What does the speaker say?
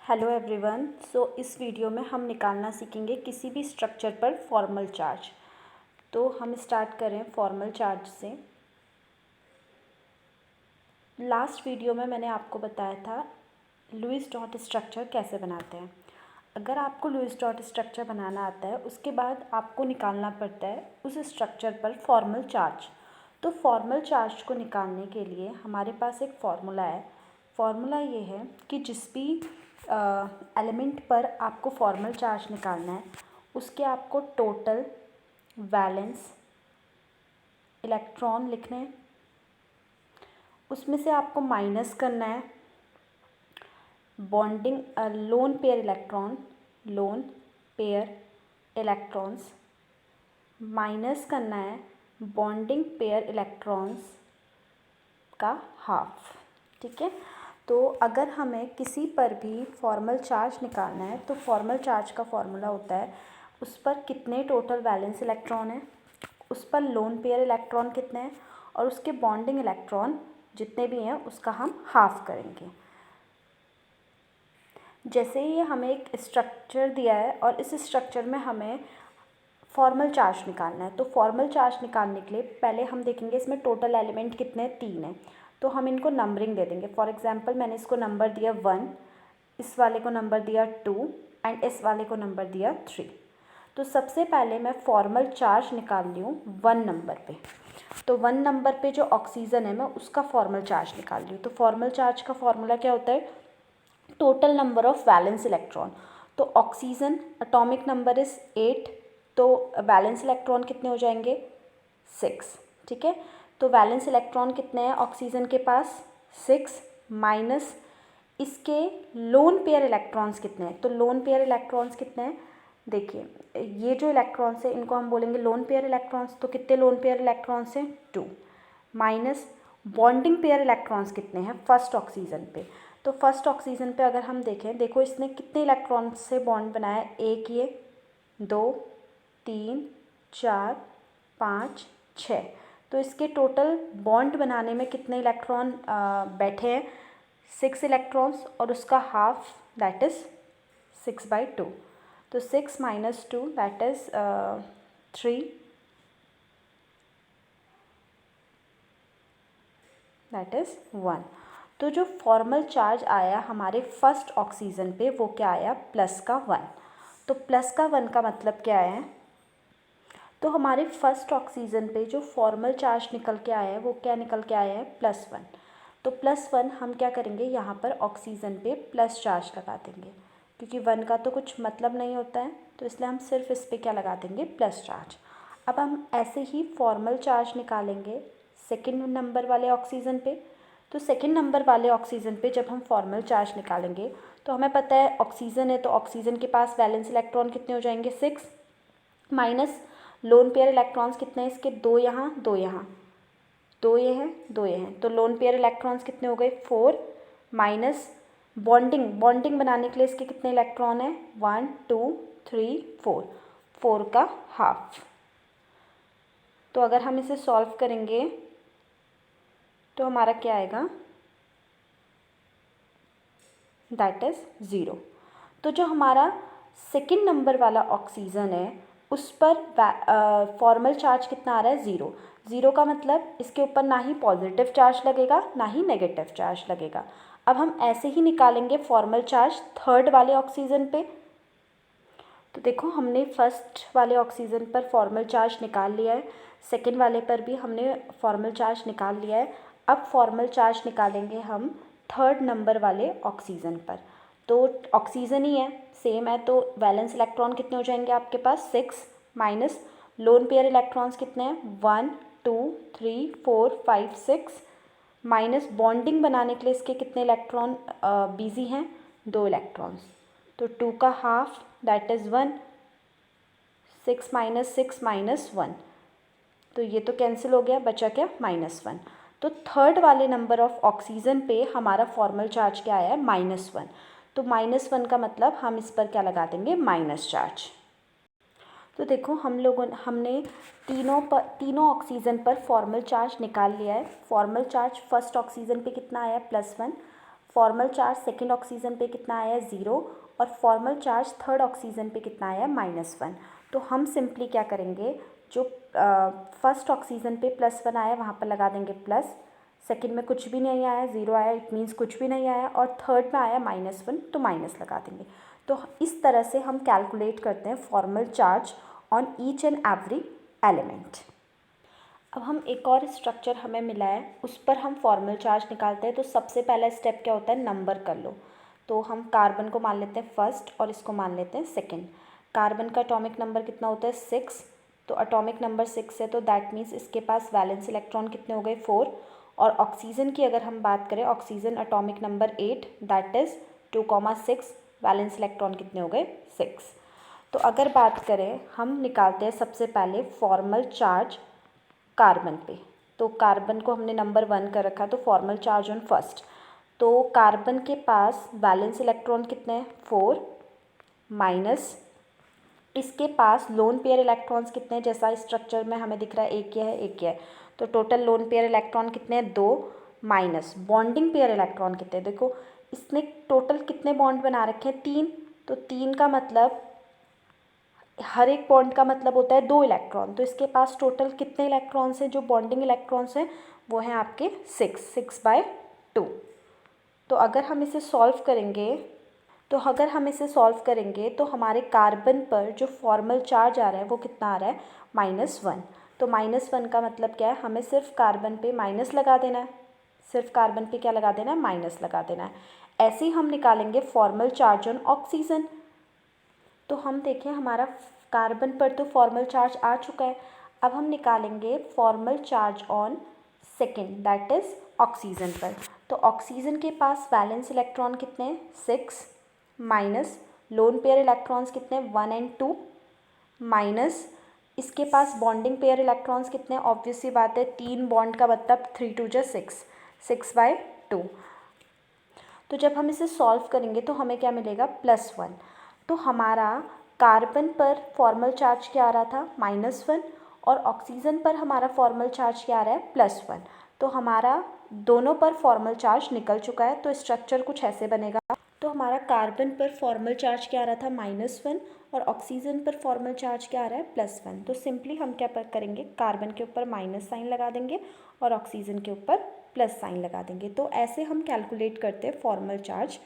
Hello everyone. इस video में हम निकालना सीखेंगे किसी भी स्ट्रक्चर पर फॉर्मल चार्ज। तो हम स्टार्ट करें फॉर्मल चार्ज से। लास्ट वीडियो में मैंने आपको बताया था लुईस डॉट स्ट्रक्चर कैसे बनाते हैं। अगर आपको लुईस डॉट स्ट्रक्चर बनाना आता है उसके बाद आपको निकालना पड़ता है उस स्ट्रक्चर पर फॉर्मल चार्ज। तो फॉर्मल चार्ज को निकालने के लिए हमारे पास एक फार्मूला है। फार्मूला ये है कि जिस भी एलिमेंट पर आपको फॉर्मल चार्ज निकालना है उसके आपको टोटल, वैलेंस, इलेक्ट्रॉन लिखने हैं। उसमें से आपको माइनस करना है bonding lone pair electrons, minus करना है बॉन्डिंग पेयर इलेक्ट्रॉन्स का हाफ। ठीक है। तो अगर हमें किसी पर भी फॉर्मल चार्ज निकालना है तो फॉर्मल चार्ज का फॉर्मूला होता है उस पर कितने टोटल वैलेंस इलेक्ट्रॉन हैं, उस पर लोन पेयर इलेक्ट्रॉन कितने हैं और उसके बॉन्डिंग इलेक्ट्रॉन जितने भी हैं उसका हम हाफ करेंगे। जैसे ही हमें एक स्ट्रक्चर दिया है और इस स्ट्रक्चर में हमें फॉर्मल चार्ज निकालना है तो फॉर्मल चार्ज निकालने के लिए पहले हम देखेंगे इसमें टोटल एलिमेंट कितने हैं, 3 हैं। तो हम इनको नंबरिंग दे देंगे। फॉर एग्जांपल मैंने इसको नंबर दिया 1, इस वाले को नंबर दिया 2 एंड इस वाले को नंबर दिया 3। तो सबसे पहले मैं फॉर्मल चार्ज निकाल रही हूँ 1 नंबर पे। तो 1 नंबर पे जो ऑक्सीजन है मैं उसका फॉर्मल चार्ज निकाल रही हूँ। तो फॉर्मल चार्ज का फॉर्मूला क्या होता है, total number of valence electron. तो ऑक्सीजन एटॉमिक नंबर इज़ 8, तो वैलेंस इलेक्ट्रॉन कितने हो जाएंगे 6। ठीक है। तो वैलेंस इलेक्ट्रॉन कितने हैं ऑक्सीजन के पास 6, माइनस इसके लोन पेयर इलेक्ट्रॉन्स कितने हैं। तो लोन पेयर इलेक्ट्रॉन्स कितने हैं, देखिए ये जो इलेक्ट्रॉन्स है इनको हम बोलेंगे लोन पेयर इलेक्ट्रॉन्स। तो कितने लोन पेयर इलेक्ट्रॉन्स हैं 2, माइनस बॉन्डिंग पेयर इलेक्ट्रॉन्स कितने हैं फर्स्ट ऑक्सीजन पे। तो फर्स्ट ऑक्सीजन पे अगर हम देखें, देखो इसने कितने इलेक्ट्रॉन से बॉन्ड बनाया है, एक ये, 2, 3, 4, 5, 6। तो इसके टोटल बॉन्ड बनाने में कितने इलेक्ट्रॉन बैठे हैं 6 इलेक्ट्रॉन्स और उसका हाफ दैट इज़ 6/2। तो 6 minus 2 that is 3, that is 1। तो जो फॉर्मल चार्ज आया हमारे फर्स्ट ऑक्सीजन पे वो क्या आया प्लस का 1। तो प्लस का 1 का मतलब क्या है, तो हमारे फर्स्ट ऑक्सीजन पे जो फॉर्मल चार्ज निकल के आया है वो क्या निकल के आया है +1। तो +1 हम क्या करेंगे यहाँ पर ऑक्सीजन पे प्लस चार्ज लगा देंगे, क्योंकि 1 का तो कुछ मतलब नहीं होता है तो इसलिए हम सिर्फ इस पर क्या लगा देंगे प्लस चार्ज। अब हम ऐसे ही फॉर्मल चार्ज निकालेंगे सेकेंड नंबर वाले ऑक्सीजन पे। तो सेकेंड नंबर वाले ऑक्सीजन पे जब हम फॉर्मल चार्ज निकालेंगे तो हमें पता है ऑक्सीजन है तो ऑक्सीजन के पास वैलेंस इलेक्ट्रॉन कितने हो जाएंगे 6, माइनस लोन पेयर इलेक्ट्रॉन्स कितने हैं इसके 2 यहाँ 2 यहाँ, 2 ये हैं 2 ये हैं। तो लोन पेयर इलेक्ट्रॉन्स कितने हो गए 4, माइनस बॉन्डिंग बनाने के लिए इसके कितने इलेक्ट्रॉन हैं 1 2 3 4, 4 का हाफ। तो अगर हम इसे सॉल्व करेंगे तो हमारा क्या आएगा, दैट इज़ 0। तो जो हमारा सेकेंड नंबर वाला ऑक्सीजन है उस पर फॉर्मल चार्ज कितना आ रहा है 0। 0 का मतलब इसके ऊपर ना ही पॉजिटिव चार्ज लगेगा ना ही नेगेटिव चार्ज लगेगा। अब हम ऐसे ही निकालेंगे फॉर्मल चार्ज थर्ड वाले ऑक्सीजन पे। तो देखो हमने फर्स्ट वाले ऑक्सीजन पर फॉर्मल चार्ज निकाल लिया है, सेकेंड वाले पर भी हमने फॉर्मल चार्ज निकाल लिया है। अब फॉर्मल चार्ज निकालेंगे हम थर्ड नंबर वाले ऑक्सीजन पर। तो ऑक्सीजन ही है, सेम है, तो वैलेंस इलेक्ट्रॉन कितने हो जाएंगे आपके पास 6, माइनस लोन पेयर इलेक्ट्रॉन्स कितने हैं 1 2 3 4 5 6, माइनस बॉन्डिंग बनाने के लिए इसके कितने इलेक्ट्रॉन बिजी हैं 2 इलेक्ट्रॉन्स। तो 2 का half that is 1, 6 minus 6 minus 1, तो ये तो कैंसिल हो गया, बचा क्या -1। तो थर्ड वाले नंबर ऑफ ऑक्सीजन पे हमारा फॉर्मल चार्ज क्या आया है -1। तो -1 का मतलब हम इस पर क्या लगा देंगे माइनस चार्ज। तो देखो हमने तीनों ऑक्सीजन पर फॉर्मल चार्ज निकाल लिया है। फॉर्मल चार्ज फर्स्ट ऑक्सीजन पे कितना आया +1, फॉर्मल चार्ज सेकेंड ऑक्सीजन पे कितना आया है 0 और फॉर्मल चार्ज थर्ड ऑक्सीजन पे कितना आया है -1। तो हम सिंपली क्या करेंगे, जो फर्स्ट ऑक्सीजन पे +1 आया वहाँ पर लगा देंगे प्लस, सेकेंड में कुछ भी नहीं आया 0 आया, इट मीन्स कुछ भी नहीं आया, और थर्ड में आया -1 तो माइनस लगा देंगे। तो इस तरह से हम कैलकुलेट करते हैं formal charge on each and every element. अब हम एक और स्ट्रक्चर हमें मिला है उस पर हम फॉर्मल चार्ज निकालते हैं। तो सबसे पहला स्टेप क्या होता है, नंबर कर लो। तो हम कार्बन को मान लेते हैं फर्स्ट और इसको मान लेते हैं सेकंड। कार्बन का एटॉमिक नंबर कितना होता है 6, तो एटॉमिक नंबर 6 है तो दैट मीन्स इसके पास वैलेंस इलेक्ट्रॉन कितने हो गए 4। और ऑक्सीजन की अगर हम बात करें, oxygen atomic number 8 that is 2,6, valence electron कितने हो गए 6। तो अगर बात करें, हम निकालते हैं सबसे पहले फॉर्मल चार्ज कार्बन पे। तो कार्बन को हमने नंबर 1 कर रखा, तो फॉर्मल चार्ज ऑन फर्स्ट। तो कार्बन के पास वैलेंस इलेक्ट्रॉन कितने हैं 4 माइनस इसके पास लोन पेयर इलेक्ट्रॉन्स कितने हैं, जैसा स्ट्रक्चर में हमें दिख रहा है एक ये है एक ये है। तो टोटल लोन पेयर इलेक्ट्रॉन कितने हैं 2 माइनस बॉन्डिंग पेयर इलेक्ट्रॉन कितने हैं, देखो इसने टोटल कितने बॉन्ड बना रखे हैं 3। तो 3 का मतलब हर एक बॉन्ड का मतलब होता है 2 इलेक्ट्रॉन। तो इसके पास टोटल कितने इलेक्ट्रॉन्स हैं, जो बॉन्डिंग इलेक्ट्रॉन्स हैं वो हैं आपके 6/2। तो अगर हम इसे सॉल्व करेंगे तो हमारे कार्बन पर जो फॉर्मल चार्ज आ रहा है वो कितना आ रहा है -1। तो -1 का मतलब क्या है, हमें सिर्फ कार्बन पे माइनस लगा देना है, सिर्फ कार्बन पे क्या लगा देना है माइनस लगा देना है। ऐसे ही हम निकालेंगे फॉर्मल चार्ज ऑन ऑक्सीजन। तो हम देखें हमारा कार्बन पर तो फॉर्मल चार्ज आ चुका है, अब हम निकालेंगे formal charge on second that is oxygen पर। तो ऑक्सीजन के पास वैलेंस इलेक्ट्रॉन कितने हैं 6 माइनस लोन पेयर इलेक्ट्रॉन्स कितने 1 और 2 माइनस इसके पास बॉन्डिंग पेयर इलेक्ट्रॉन्स कितने, ऑब्वियस सी बात है 3 बॉन्ड का मतलब 3 2 जा 6/2। तो जब हम इसे सॉल्व करेंगे तो हमें क्या मिलेगा +1। तो हमारा कार्बन पर फॉर्मल चार्ज क्या आ रहा था -1 और ऑक्सीजन पर हमारा फॉर्मल चार्ज क्या आ रहा है +1। तो हमारा दोनों पर फॉर्मल चार्ज निकल चुका है। तो स्ट्रक्चर कुछ ऐसे बनेगा। तो हमारा कार्बन पर फॉर्मल चार्ज क्या आ रहा था -1 और ऑक्सीजन पर फॉर्मल चार्ज क्या आ रहा है +1। तो सिंपली हम क्या करेंगे, कार्बन के ऊपर माइनस साइन लगा देंगे और ऑक्सीजन के ऊपर प्लस साइन लगा देंगे। तो ऐसे हम कैलकुलेट करते हैं फॉर्मल चार्ज